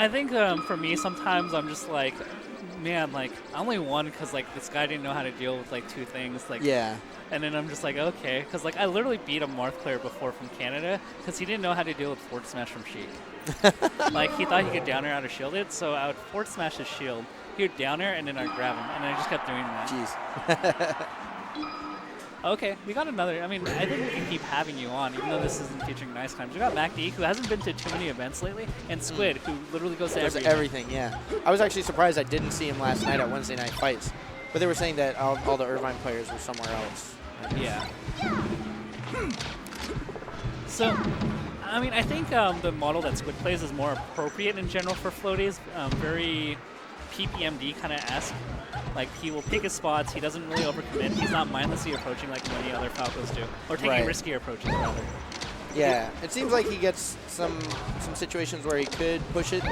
I think for me, sometimes I'm just like, man, like, I only won because, like, this guy didn't know how to deal with, like, two things. Like, Yeah. And then I'm just like, okay. Because, like, I literally beat a Marth player before from Canada because he didn't know how to deal with forward smash from Sheik. Like, he thought he could down air out of shield it, so I would forward smash his shield. He would down air, and then I'd grab him. And I just kept doing that. Jeez. Okay, we got another. I mean, I think we can keep having you on, even though this isn't featuring nice times. We got MacD, who hasn't been to too many events lately, and Squid, who literally goes to everything. Yeah. I was actually surprised I didn't see him last night at Wednesday Night Fights. But they were saying that all the Irvine players were somewhere else. Yeah. So, I mean, I think the model that Squid plays is more appropriate in general for floaties. Very PPMD kind of esque. Like, he will pick his spots. He doesn't really overcommit. He's not mindlessly approaching like many other Falcos do, or taking riskier approaches rather. Yeah, it seems like he gets some situations where he could push it,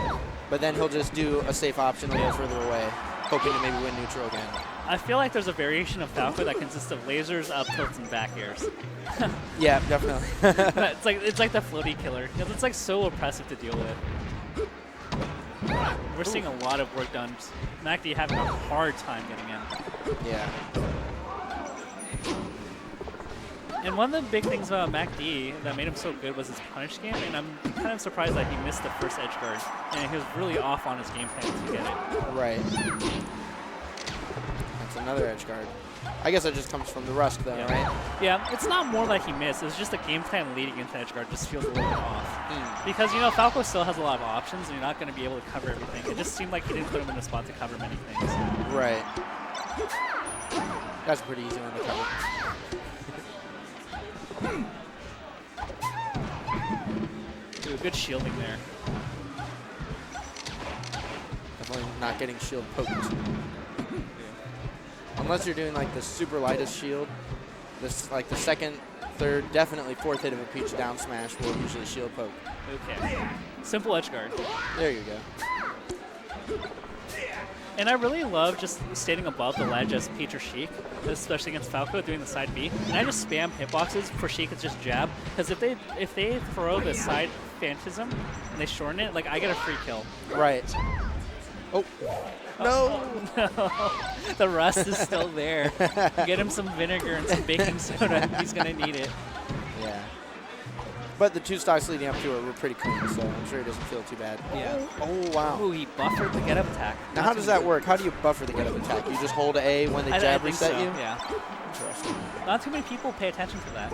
but then he'll just do a safe option a little further away, hoping to maybe win neutral again. I feel like there's a variation of Falco that consists of lasers, up tilts, and back airs. Yeah, definitely. it's like the floaty killer, because it's like so oppressive to deal with. We're seeing a lot of work done. MacD having a hard time getting in. Yeah. And one of the big things about MacD that made him so good was his punish game, and I'm kind of surprised that he missed the first edge guard, and he was really off on his game plan to get it. Right. That's another edge guard. I guess that just comes from the rust, though, right? Yeah, it's not more that he missed. It's just the game plan leading into edge guard just feels a little bit off. Because, you know, Falco still has a lot of options, and you're not going to be able to cover everything. It just seemed like he didn't put him in a spot to cover many things. Right. That's a pretty easy one to cover. Ooh, good shielding there. Definitely not getting shield poked. Unless you're doing like the super lightest shield, this like the second, third, definitely fourth hit of a peach down smash will usually shield poke. Okay. Simple edge guard. There you go. And I really love just standing above the ledge as Peach or Sheik, especially against Falco doing the side B. And I just spam hitboxes for Sheik it's just jab, because if they throw the side phantasm and they shorten it, like I get a free kill. Right. Oh. No. Oh, no. The rust is still there. Get him some vinegar and some baking soda. He's going to need it. Yeah. But the two stocks leading up to it were pretty clean, so I'm sure he doesn't feel too bad. Yeah. Oh, wow. Oh, he buffered the get-up attack. Now, how does that work? How do you buffer the get-up attack? You just hold A when they jab reset you? Yeah. Interesting. Not too many people pay attention to that.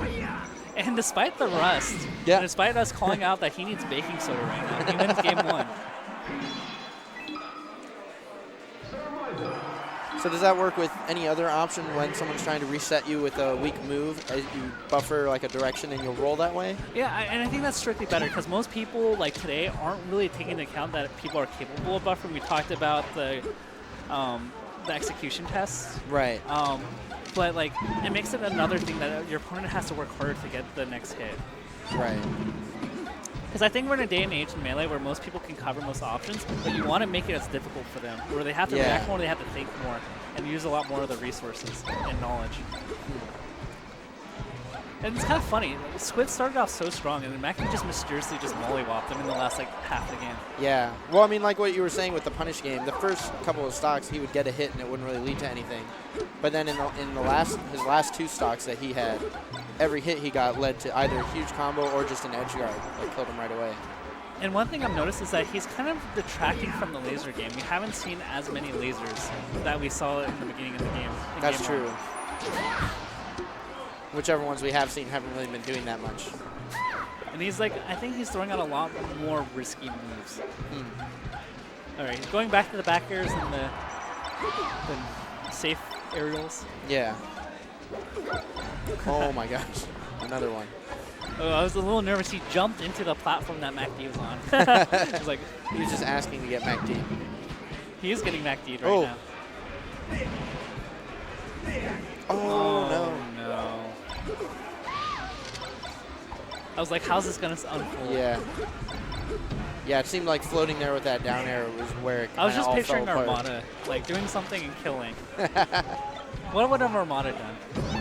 And despite the rust, despite us calling out that he needs baking soda right now, he wins game one. So does that work with any other option when someone's trying to reset you with a weak move? You buffer like a direction and you'll roll that way? Yeah, and I think that's strictly better because most people like today aren't really taking into account that people are capable of buffering. We talked about the execution tests. Right. But like it makes it another thing that your opponent has to work harder to get the next hit. Right. Because I think we're in a day and age in Melee where most people can cover most options, but you want to make it as difficult for them, where they have to react more, they have to think more, and use a lot more of the resources and knowledge. And it's kind of funny. Squid started off so strong, and then MacD just mysteriously just mollywopped him in the last like half the game. Yeah. Well, I mean, like what you were saying with the punish game, the first couple of stocks he would get a hit and it wouldn't really lead to anything. But then in his last two stocks that he had, every hit he got led to either a huge combo or just an edge guard that killed him right away. And one thing I've noticed is that he's kind of detracting from the laser game. We haven't seen as many lasers that we saw in the beginning of the game. That's true. Whichever ones we have seen haven't really been doing that much. And he's like, I think he's throwing out a lot more risky moves. All right, going back to the back airs and the safe aerials. Yeah. Oh my gosh, another one. Oh, I was a little nervous. He jumped into the platform that MacD was on. I was like, he was just asking to get MacD. He is getting MacD'd right now. Oh, no. I was like, how's this going to unfold? Yeah. Yeah, it seemed like floating there with that down air was where it I was just all picturing fell apart. Armada, like doing something and killing. What would have Armada done?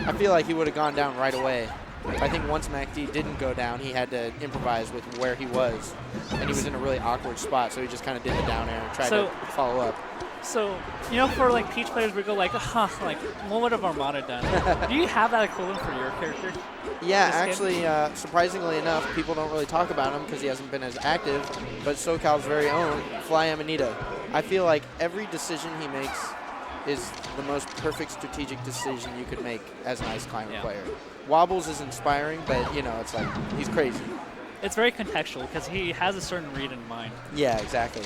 I feel like he would have gone down right away. I think once MacD didn't go down, he had to improvise with where he was, and he was in a really awkward spot, so he just kind of did the down air and tried to follow up. So, you know, for like Peach players, we go like, like, what would have Armada done? Do you have that equivalent for your character? Yeah, actually, surprisingly enough, people don't really talk about him because he hasn't been as active, but SoCal's very own, Fly Amanita. I feel like every decision he makes is the most perfect strategic decision you could make as an Ice Climber player. Wobbles is inspiring, but, you know, it's like, he's crazy. It's very contextual because he has a certain read in mind. Yeah, exactly.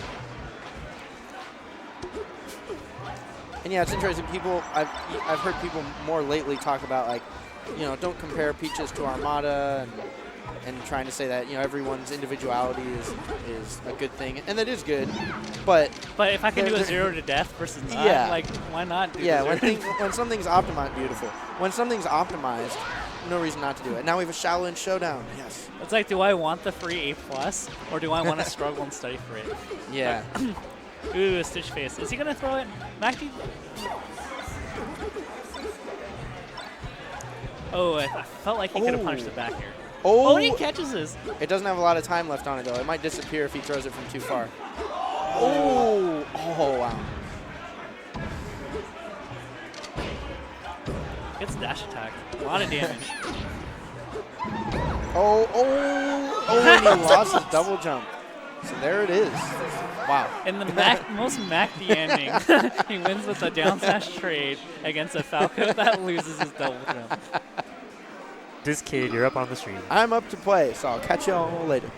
And yeah, it's interesting. People, I've heard people more lately talk about, like, you know, don't compare Peaches to Armada, and trying to say that, you know, everyone's individuality is a good thing, and that is good. But if I can do a 0 to death versus not, like, why not do when something's optimized, beautiful. When something's optimized, no reason not to do it. Now we have a Shaolin Showdown. Yes. It's like, do I want the free A+, or do I want to struggle and study for it? Yeah. Ooh, Stitch Face. Is he going to throw it? MacD? Oh, I felt like he could have punished the back here. Oh, he catches this. It doesn't have a lot of time left on it, though. It might disappear if he throws it from too far. Oh, wow. It's dash attack. A lot of damage. And he lost his double jump. So there it is. Wow. In the most MacD ending, he wins with a down smash trade against a Falco that loses his double jump. This kid, you're up on the stream. I'm up to play, so I'll catch y'all later.